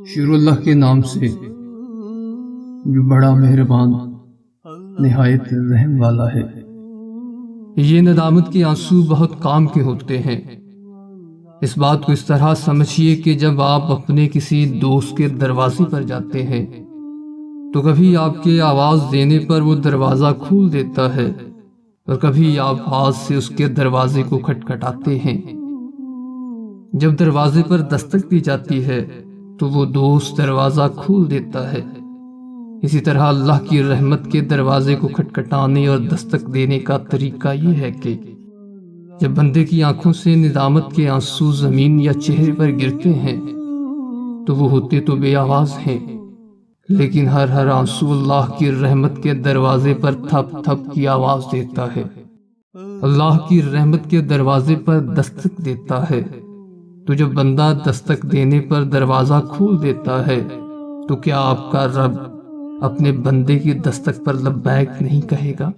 شروع اللہ کے نام سے جو بڑا مہربان نہایت رحم والا ہے۔ یہ ندامت کے آنسو بہت کام کے ہوتے ہیں۔ اس بات کو اس طرح سمجھیے کہ جب آپ اپنے کسی دوست کے دروازے پر جاتے ہیں تو کبھی آپ کے آواز دینے پر وہ دروازہ کھول دیتا ہے اور کبھی آپ ہاتھ سے اس کے دروازے کو کھٹکھٹاتے ہیں۔ جب دروازے پر دستک دی جاتی ہے تو وہ دوست دروازہ کھول دیتا ہے۔ اسی طرح اللہ کی رحمت کے دروازے کو کھٹکھٹانے اور دستک دینے کا طریقہ یہ ہے کہ جب بندے کی آنکھوں سے ندامت کے آنسو زمین یا چہرے پر گرتے ہیں تو وہ ہوتے تو بے آواز ہیں، لیکن ہر آنسو اللہ کی رحمت کے دروازے پر تھپ تھپ کی آواز دیتا ہے، اللہ کی رحمت کے دروازے پر دستک دیتا ہے۔ تو جب بندہ دستک دینے پر دروازہ کھول دیتا ہے تو کیا آپ کا رب اپنے بندے کی دستک پر لبیک نہیں کہے گا؟